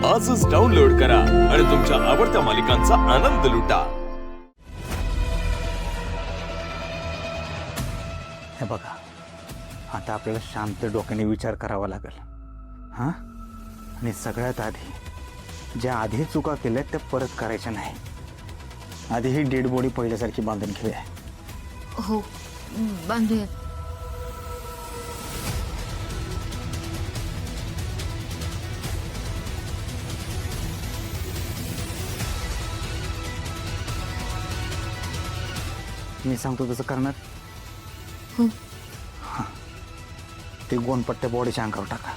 आजच डाउनलोड करा आणि तुमच्या आवडत्या मालिकांचा आनंद लुटा। हे बघा, आता आपल्याला शांत डोक्याने विचार करावा लागेल। हां, आणि सगळ्यात आधी ज्या आधी चुका केल्या त्या परत करायच्या नाही। आधी ही डेड बॉडी पहिल्यासारखी बांधून घेऊया। हो, बांधूया। मी सांगतो तसं करणार। हो, ते गोंडपट्ट्या बॉडीच्या अंगावर टाका।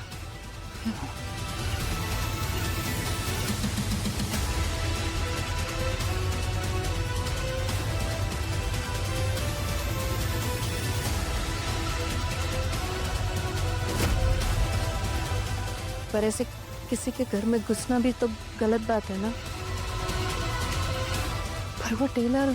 पर ऐसे किसी के घर में घुसना भी तो गलत बात है ना। पर वो टेलर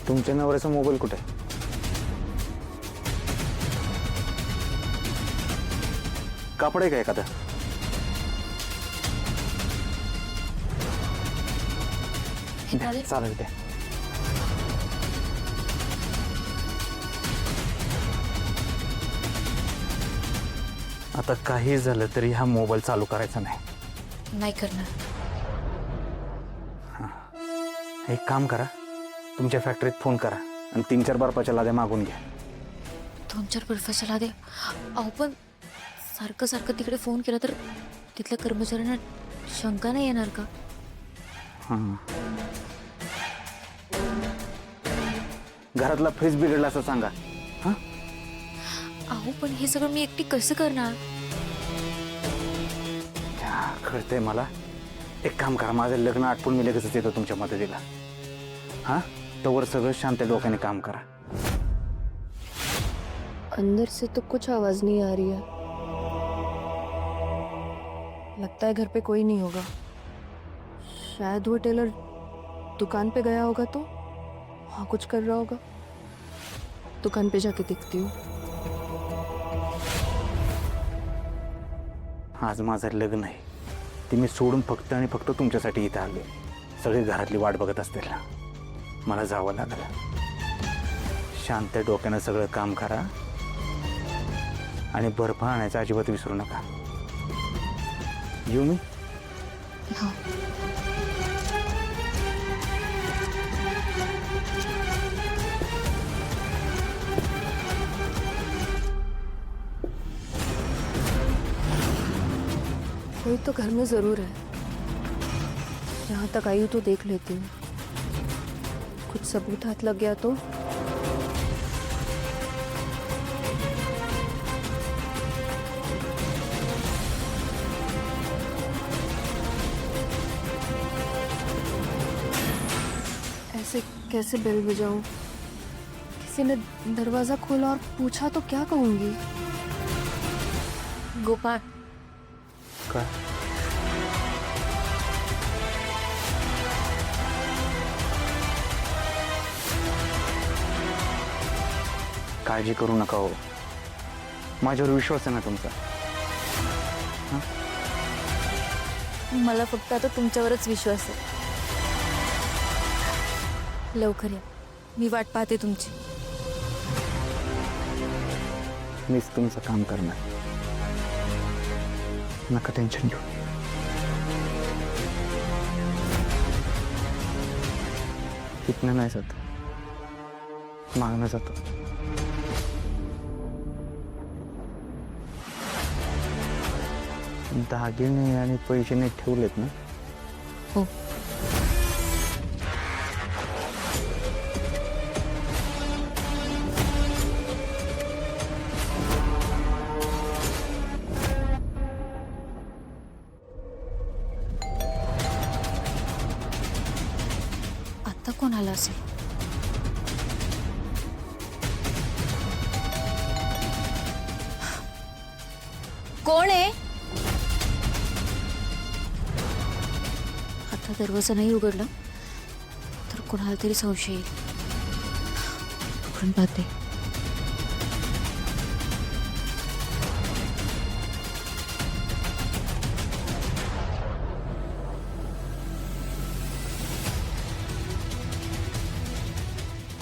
तुमच्या नवऱ्याचा मोबाईल कुठे आहे? कापड आहे का एखादा? चालेल ते। आता काही झालं तरी हा मोबाईल चालू करायचा नहीं करना। एक काम करा, तुमच्या फॅक्टरीत फोन करा आणि 3-4 बर्फाच्या लाद्या मागून घ्या। 2-4 बर्फाच्या लाद्या? अहो पण सारखं सारखं तिकडे फोन केला तर तिथल्या कर्मचाऱ्यांना शंका नाही येणार का? घरातला फ्रीज बिघडला असं सांगा। हां, अहो पण हे सगळं मी एकटी कसं करणार? कळतंय मला। एक काम करा, माझं लग्न आटपून मी लगेचच येतो तुमच्या मदतीला। हां, तोवर सगळं शांत डोक्याने काम करा। अंदर से तो कुछ आवाज नहीं आ रही है। लगता है घर पे कोई नहीं होगा। शायद वो टेलर दुकान पे गया होगा तो हाँ कुछ कर रहा होगा। दुकान पे जाके देखती हूँ। आज माझं लग्न आहे, ती मी सोडून फक्त आणि फक्त तुमच्यासाठी इथं आले। सगळे घरातली वाट बघत असतील, मला जावं लागलं। शांत डोक्यानं सगळं काम करा आणि बर्फ आणायचं अजिबात विसरू नका। येऊ मी? हो। कोई तो घर में जरूर है। यहाँ तक आई हूँ तो देख लेती हूँ, कुछ सबूत हाथ लग गया तो। ऐसे कैसे बेल बजाऊं? किसी ने दरवाजा खोला और पूछा तो क्या कहूंगी? गोपाल, काय? काळजी करू नका हो, माझ्यावर विश्वास आहे ना तुमचा। मला फक्त आता तुमच्यावरच विश्वास आहे। लवकर या, मी वाट पाहते तुमची। मीच तुमचं काम करणार, नका टेन्शन घेऊ। इथनं नाही जात, मागणं जातो। दागिने आणि पैसे नाही ठेवलेत ना? हो। आता कोण आला असेल? कोण आहे? आता दरवाजा नाही उघडला तर कोणाला तरी संशय येईल. उघडून पाहते.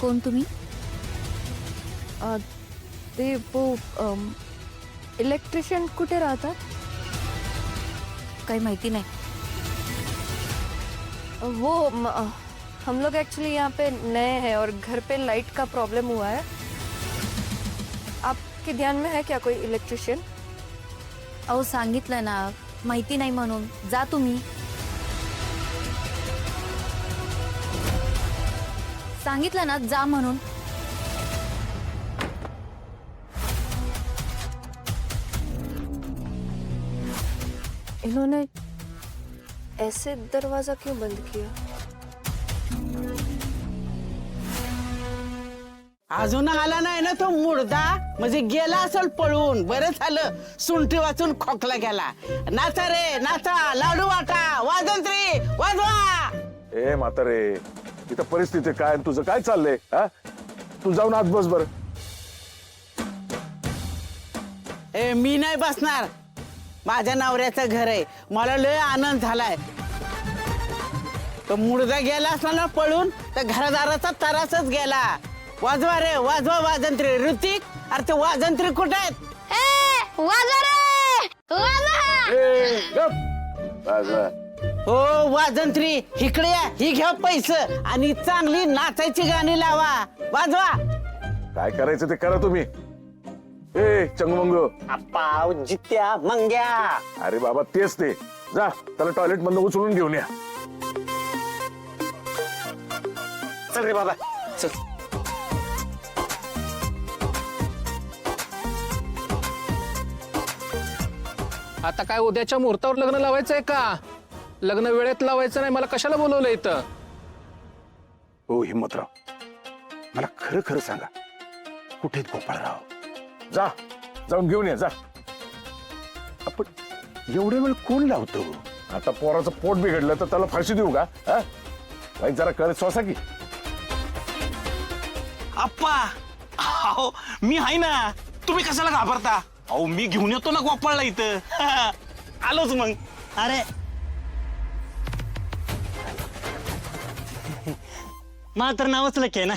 कोण तुम्ही? ते वो इलेक्ट्रिशियन कुठे राहतात? काही माहिती नाही. हम लोग एक्चुअली यहाँ पे नए हैं और घर पे लाइट का प्रॉब्लम हुआ है. आपके ध्यान में है क्या कोई इलेक्ट्रिशियन? अहो सांगितलं ना, माहिती नाही म्हणून. जा तुम्ही. सांगितलं ना, जा म्हणून. इन्होंने ऐसे दरवाजा क्यों बंद किया? अजून आला नाही ना तो मुर्दा, म्हणजे गेला असेल पळून. बरं झालं सुंठी वाचून खोकला गेला. नाचा रे नाचा, लाडू वाटा, वाजंत्री वाजवा. ए म्हातारे, इथं परिस्थिती काय आणि तुझं काय चाललंय? हा, तू जाऊन आत बस बर. ए मी नाही बसणार. माझ्या नवऱ्याचं घर आहे, मला लय आनंद झालाय. तो मुर्दा गेला असला ना पळून तर घरदाराचा तरासच गेला. वाजवा रे वाजवा वाजंत्री. ऋतिक, अरे ते वाजंत्री कुठे आहेत? ए, गप. बस, बस. हो वाजंत्री, इकडे या, ही घ्या पैसे आणि चांगली नाचायची गाणी लावा. वाजवा. काय करायचं ते करा तुम्ही. ए चंगमंग, अप्पा जित्या मंग्या. अरे बाबा तेच ते. जा त्याला टॉयलेट मधून उचलून घेऊन या. चल रे बाबा चल. आता काय उद्याच्या मुहूर्तावर लग्न लावायचंय का? लग्न वेळेत लावायचं नाही. मला कशाला बोलवलं इथं? हो हिम्मतराव, मला खरं खरं सांगा, कुठे आहेत गोपाळराव? जा जाऊन घेऊन या. जा. आपण एवढे वेळ कोण लावतो? आता पोराचं पोट बिघडलं तर त्याला फाशी देऊ का? हा, वाईट जरा कळत स्वसा की. अप्पा, अहो मी आहे ना. तुम्ही कशाला घाबरता? अहो मी घेऊन येतो ना गोपाळला इथं. आलोच मग. अरे मला तर नावच लके ना.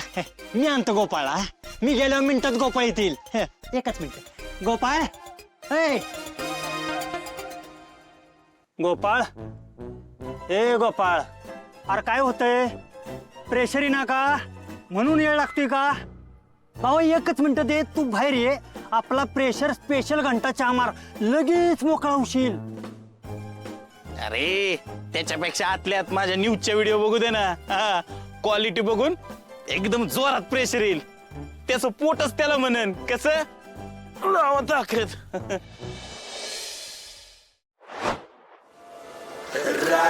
मी आणतो गोपाळा. मी गेल्यावर मिनिटात गोपाळ येतील. एकच मिनिट. गोपाळ, ए गोपाळ, ए गोपाळ, अरे काय होतंय? प्रेशर ना का म्हणून येळ लागतोय का? भाऊ एकच मिनिट दे, तू बाहेर ये. आपला प्रेशर स्पेशल घंटा चहा मार, लगेच मोकळा होशील. अरे त्याच्यापेक्षा आतल्यात माझ्या न्यूजच्या व्हिडिओ बघू दे ना. क्वालिटी बघून एकदम जोरात प्रेशर येईल. त्याचं पोटच त्याला म्हणन. कसं लावा ताकद. रा